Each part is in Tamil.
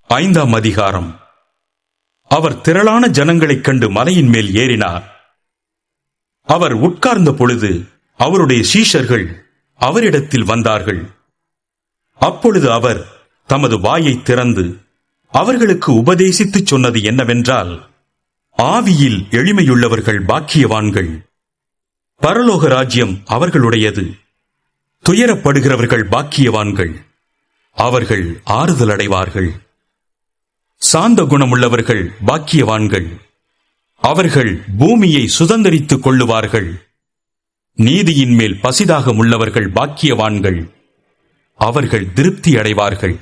5ஆம் அதிகாரம். அவர் திரளான ஜனங்களைக் கண்டு மலையின் மேல் ஏறினார். அவர் உட்கார்ந்த பொழுது அவருடைய சீஷர்கள் அவரிடத்தில் வந்தார்கள். அப்பொழுது அவர் தமது வாயை திறந்து அவர்களுக்கு உபதேசித்துச் சொன்னது என்னவென்றால், ஆவியில் எளிமையுள்ளவர்கள் பாக்கியவான்கள், பரலோக ராஜ்யம் அவர்களுடையது. துயரப்படுகிறவர்கள் பாக்கியவான்கள், அவர்கள் ஆறுதல் அடைவார்கள். சாந்த குணமுள்ளவர்கள் பாக்கியவான்கள், அவர்கள் பூமியை சுதந்தரித்துக் கொள்ளுவார்கள். நீதியின் மேல் பசிதாகம் உள்ளவர்கள் பாக்கியவான்கள், அவர்கள் திருப்தி அடைவார்கள்.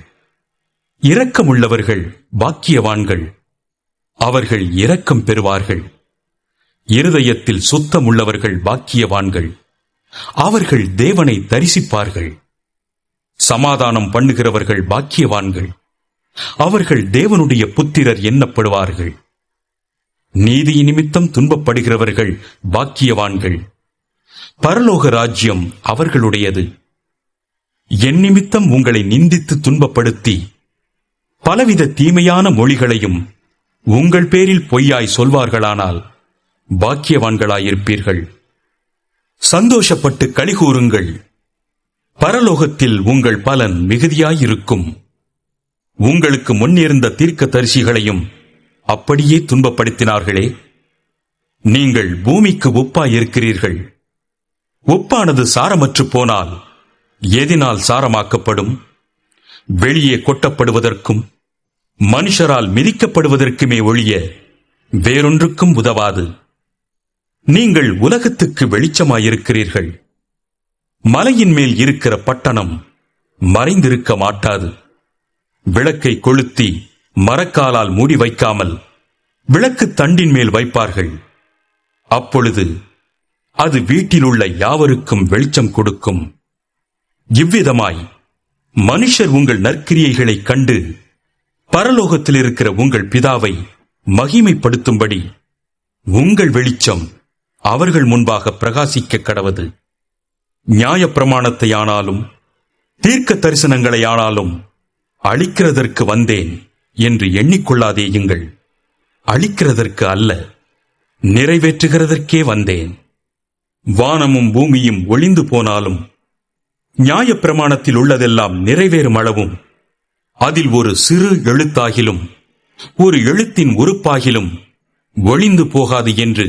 இரக்கமுள்ளவர்கள் பாக்கியவான்கள், அவர்கள் இரக்கம் பெறுவார்கள். இருதயத்தில் சுத்தமுள்ளவர்கள் பாக்கியவான்கள், அவர்கள் தேவனை தரிசிப்பார்கள். சமாதானம் பண்ணுகிறவர்கள் பாக்கியவான்கள், அவர்கள் தேவனுடைய புத்திரர் எண்ணப்படுவார்கள். நீதி நிமித்தம் துன்பப்படுகிறவர்கள் பாக்கியவான்கள், பரலோக ராஜ்யம் அவர்களுடையது. என் நிமித்தம் உங்களை நிந்தித்து துன்பப்படுத்தி பலவித தீமையான மொழிகளையும் உங்கள் பேரில் பொய்யாய் சொல்வார்களானால் பாக்கியவான்களாயிருப்பீர்கள். சந்தோஷப்பட்டு களிகூருங்கள், பரலோகத்தில் உங்கள் பலன் மிகுதியாயிருக்கும். உங்களுக்கு முன்னிருந்த தீர்க்கதரிசிகளையும் அப்படியே துன்பப்படுத்தினார்களே. நீங்கள் பூமிக்கு உப்பாயிருக்கிறீர்கள். உப்பானது சாரமற்று போனால் எதினால் சாரமாக்கப்படும்? வெளியே கொட்டப்படுவதற்கும் மனுஷரால் மிதிக்கப்படுவதற்குமே ஒழிய வேறொன்றுக்கும் உதவாது. நீங்கள் உலகத்துக்கு வெளிச்சமாயிருக்கிறீர்கள். மலையின் மேல் இருக்கிற பட்டணம் மறைந்திருக்க மாட்டாது. விளக்கை கொளுத்தி மரக்காலால் மூடி வைக்காமல் விளக்கு தண்டின் மேல் வைப்பார்கள். அப்பொழுது அது வீட்டிலுள்ள யாவருக்கும் வெளிச்சம் கொடுக்கும். இவ்விதமாய் மனுஷர் உங்கள் நற்கிரியைகளைக் கண்டு பரலோகத்தில் இருக்கிற உங்கள் பிதாவை மகிமைப்படுத்தும்படி உங்கள் வெளிச்சம் அவர்கள் முன்பாக பிரகாசிக்க கடவது. நியாயப்பிரமாணத்தையானாலும் தீர்க்க தரிசனங்களையானாலும் அழிக்கிறதற்கு வந்தேன் என்று எண்ணிக்கொள்ளாதேயுங்கள். அழிக்கிறதற்கு அல்ல, நிறைவேற்றுகிறதற்கே வந்தேன். வானமும் பூமியும் ஒளிந்து போனாலும் நியாயப்பிரமாணத்தில் உள்ளதெல்லாம் நிறைவேறும் அளவும் அதில் ஒரு சிறு எழுத்தாகிலும் ஒரு எழுத்தின் உறுப்பாகிலும் ஒளிந்து போகாது என்று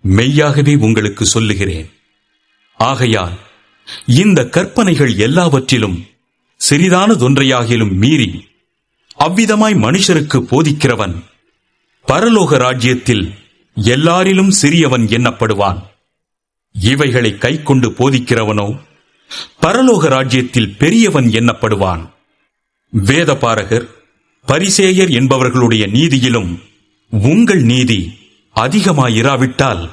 மெய்யாகவே உங்களுக்கு சொல்லுகிறேன். ஆகையால் இந்த கற்பனைகள் எல்லாவற்றிலும் சிறிதானதொன்றையாகிலும் மீறி அவ்விதமாய் மனுஷருக்கு போதிக்கிறவன் பரலோக ராஜ்யத்தில் எல்லாரிலும் சிறியவன் எண்ணப்படுவான். இவைகளை கைக்கொண்டு போதிக்கிறவனோ பரலோக ராஜ்யத்தில் பெரியவன் எண்ணப்படுவான். வேதபாரகர் பரிசேயர் என்பவர்களுடைய நீதியிலும் உங்கள் நீதி அதிகமாயிராவிட்டால்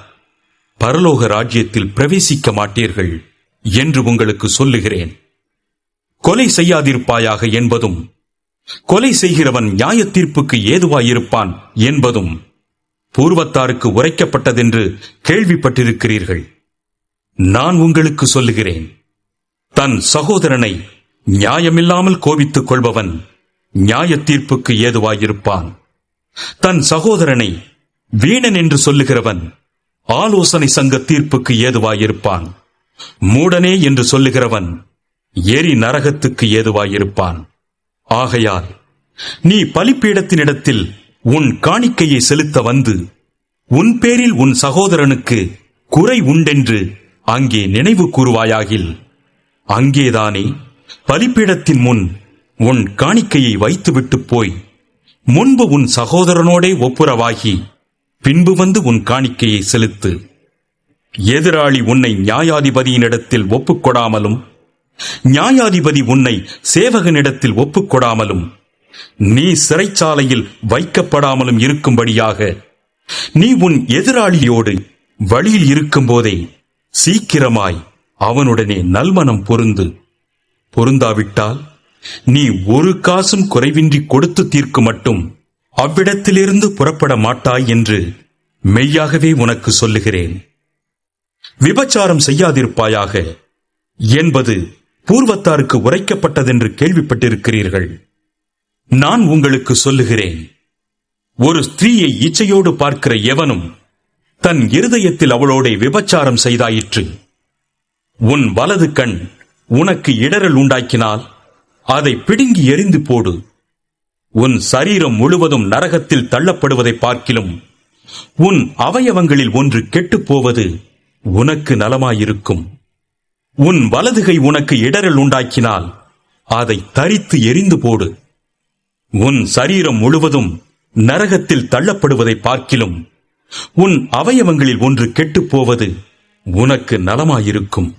பரலோக ராஜ்யத்தில் பிரவேசிக்க மாட்டீர்கள் என்று உங்களுக்கு சொல்லுகிறேன். கொலை செய்யாதிருப்பாயாக என்பதும் கொலை செய்கிறவன் நியாய தீர்ப்புக்கு ஏதுவாயிருப்பான் என்பதும் பூர்வத்தாருக்கு உரைக்கப்பட்டதென்று கேள்விப்பட்டிருக்கிறீர்கள். நான் உங்களுக்கு சொல்லுகிறேன், தன் சகோதரனை நியாயமில்லாமல் கோபித்துக் கொள்பவன் நியாய தீர்ப்புக்கு ஏதுவாயிருப்பான். தன் சகோதரனை வீணன் என்று சொல்லுகிறவன் ஆலோசனை சங்க தீர்ப்புக்கு ஏதுவாயிருப்பான். மூடனே என்று சொல்லுகிறவன் எரி நரகத்துக்கு ஏதுவாயிருப்பான். ஆகையால் நீ பலிபீடத்தினிடத்தில் உன் காணிக்கையை செலுத்த வந்து உன் பேரில் உன் சகோதரனுக்கு குறை உண்டென்று அங்கே நினைவு கூறுவாயாகில், அங்கேதானே பலிபீடத்தின் முன் உன் காணிக்கையை வைத்துவிட்டு போய் முன்பு உன் சகோதரனோடே ஒப்புரவாகி பின்பு வந்து உன் காணிக்கையை செலுத்து. எதிராளி உன்னை நியாயாதிபதியினிடத்தில் ஒப்புக்கொடாமலும் நியாயாதிபதி உன்னை சேவகனிடத்தில் ஒப்புக்கொடாமலும் நீ சிறைச்சாலையில் வைக்கப்படாமலும் இருக்கும்படியாக நீ உன் எதிராளியோடு வழியில் இருக்கும்போதே சீக்கிரமாய் அவனுடனே நல்மனம் பொருந்து. பொருந்தாவிட்டால் நீ ஒரு காசும் குறைவின்றி கொடுத்து தீர்க்கு மட்டும் அவ்விடத்திலிருந்து புறப்பட மாட்டாய் என்று மெய்யாகவே உனக்கு சொல்லுகிறேன். விபச்சாரம் செய்யாதிருப்பாயாக என்பது பூர்வத்தாருக்கு உரைக்கப்பட்டதென்று கேள்விப்பட்டிருக்கிறீர்கள். நான் உங்களுக்கு சொல்லுகிறேன், ஒரு ஸ்திரீயை இச்சையோடு பார்க்கிற எவனும் தன் இருதயத்தில் அவளோட விபச்சாரம் செய்தாயிற்று. உன் வலது கண் உனக்கு இடறல் உண்டாக்கினால் அதை பிடுங்கி எறிந்து போடு. உன் சரீரம் முழுவதும் நரகத்தில் தள்ளப்படுவதை பார்க்கிலும் உன் அவயவங்களில் ஒன்று கெட்டுப் போவது உனக்கு நலமாயிருக்கும். உன் வலதுகை உனக்கு இடறல் உண்டாக்கினால் அதை தரித்து எறிந்து போடு. உன் சரீரம் முழுவதும் நரகத்தில் தள்ளப்படுவதை பார்க்கிலும் உன் அவயவங்களில் ஒன்று கெட்டுப் போவது உனக்கு நலமாயிருக்கும்.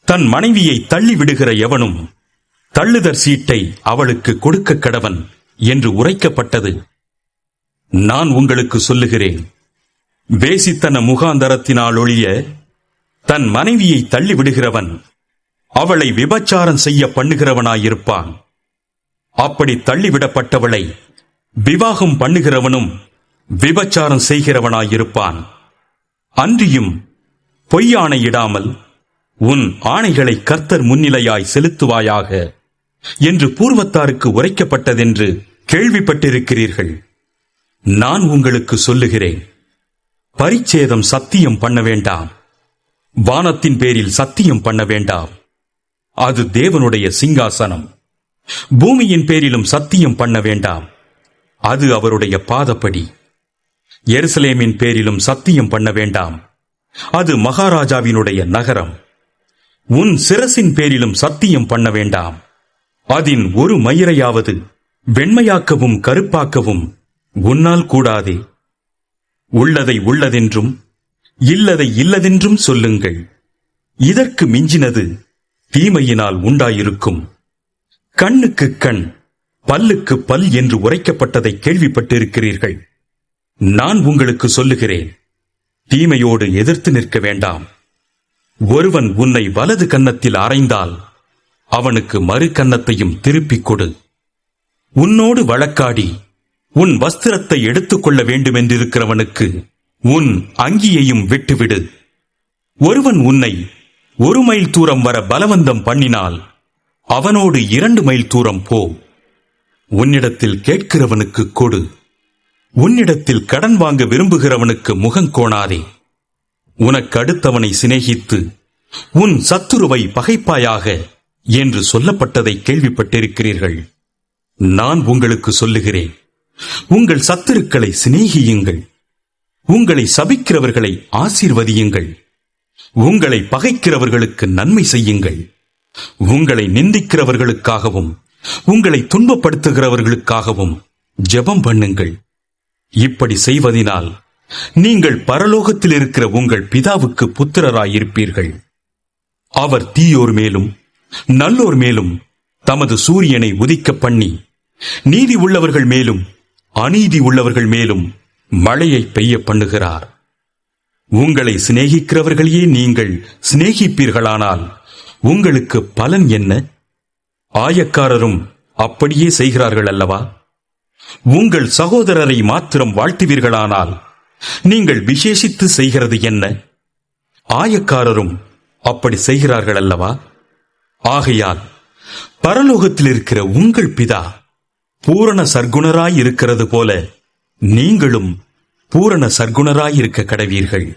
தன் மனைவியை தள்ளிவிடுகிற எவனும் தள்ளுதற் சீட்டை அவளுக்கு கொடுக்க கடவன் என்று உரைக்கப்பட்டது. நான் உங்களுக்கு சொல்லுகிறேன், வேசித்தன முகாந்தரத்தினால் ஒழிய தன் மனைவியை தள்ளிவிடுகிறவன் அவளை விபச்சாரம் செய்ய பண்ணுகிறவனாயிருப்பான். அப்படி தள்ளிவிடப்பட்டவளை விவாகம் பண்ணுகிறவனும் விபச்சாரம் செய்கிறவனாயிருப்பான். அன்றியும் பொய்யாணையிடாமல் உன் ஆணைகளை கர்த்தர் முன்னிலையாய் செலுத்துவாயாக என்று பூர்வத்தாருக்கு உரைக்கப்பட்டதென்று கேள்விப்பட்டிருக்கிறீர்கள். நான் உங்களுக்கு சொல்லுகிறேன், பரிச்சேதம் சத்தியம் பண்ண வேண்டாம், வானத்தின் பேரில் சத்தியம் பண்ண வேண்டாம், அது தேவனுடைய சிங்காசனம். பூமியின் பேரிலும் சத்தியம் பண்ண வேண்டாம், அது அவருடைய பாதப்படி. எருசலேமின் பேரிலும் சத்தியம் பண்ண வேண்டாம், அது மகாராஜாவினுடைய நகரம். உன் சிரசின் பேரிலும் சத்தியம் பண்ண வேண்டாம், அதின் ஒரு மயிரையாவது வெண்மையாக்கவும் கருப்பாக்கவும் உன்னால் கூடாதே. உள்ளதை உள்ளதென்றும் இல்லதை இல்லதென்றும் சொல்லுங்கள். இதற்கு மிஞ்சினது தீமையினால் உண்டாயிருக்கும். கண்ணுக்கு கண், பல்லுக்கு பல் என்று உரைக்கப்பட்டதை கேள்விப்பட்டிருக்கிறீர்கள். நான் உங்களுக்கு சொல்லுகிறேன், தீமையோடு எதிர்த்து நிற்க வேண்டாம். ஒருவன் உன்னை வலது கன்னத்தில் அறைந்தால் அவனுக்கு மறு கன்னத்தையும் திருப்பிக் கொடு. உன்னோடு வழக்காடி உன் வஸ்திரத்தை எடுத்துக்கொள்ள வேண்டுமென்றிருக்கிறவனுக்கு உன் அங்கியையும் விட்டுவிடு. ஒருவன் உன்னை 1 மைல் தூரம் வர பலவந்தம் பண்ணினால் அவனோடு 2 மைல் தூரம் போ. உன்னிடத்தில் கேட்கிறவனுக்கு கொடு. உன்னிடத்தில் கடன் வாங்க விரும்புகிறவனுக்கு முகங்கோணாதே. உனக்கு அடுத்தவனை சிநேகித்து உன் சத்துருவை பகைப்பாயாக என்று சொல்லப்பட்டதை கேள்விப்பட்டிருக்கிறீர்கள். நான் உங்களுக்கு சொல்லுகிறேன், உங்கள் சத்துருக்களை சிநேகியுங்கள், உங்களை சபிக்கிறவர்களை ஆசீர்வதியுங்கள், உங்களை பகைக்கிறவர்களுக்கு நன்மை செய்யுங்கள், உங்களை நிந்திக்கிறவர்களுக்காகவும் உங்களை துன்பப்படுத்துகிறவர்களுக்காகவும் ஜெபம் பண்ணுங்கள். இப்படி செய்வதினால் நீங்கள் பரலோகத்தில் இருக்கிற உங்கள் பிதாவுக்கு புத்திரராயிருப்பீர்கள். அவர் தீயோர் மேலும் நல்லோர் மேலும் தமது சூரியனை உதிக்க பண்ணி நீதி உள்ளவர்கள் மேலும் அநீதி உள்ளவர்கள் மேலும் மழையை பெய்ய பண்ணுகிறார். உங்களை சிநேகிக்கிறவர்களையே நீங்கள் சிநேகிப்பீர்களானால் உங்களுக்கு பலன் என்ன? ஆயக்காரரும் அப்படியே செய்கிறார்கள் அல்லவா? உங்கள் சகோதரரை மாத்திரம் வாழ்த்துவீர்களானால் நீங்கள் விசேஷித்து செய்கிறது என்ன? ஆயக்காரரும் அப்படி செய்கிறார்கள் அல்லவா? ஆகையால் பரலோகத்தில் இருக்கிற உங்கள் பிதா பூரண சர்க்குணராய் இருக்கிறது போல நீங்களும் பூரண சர்க்குணராய் இருக்க கடவீர்கள்.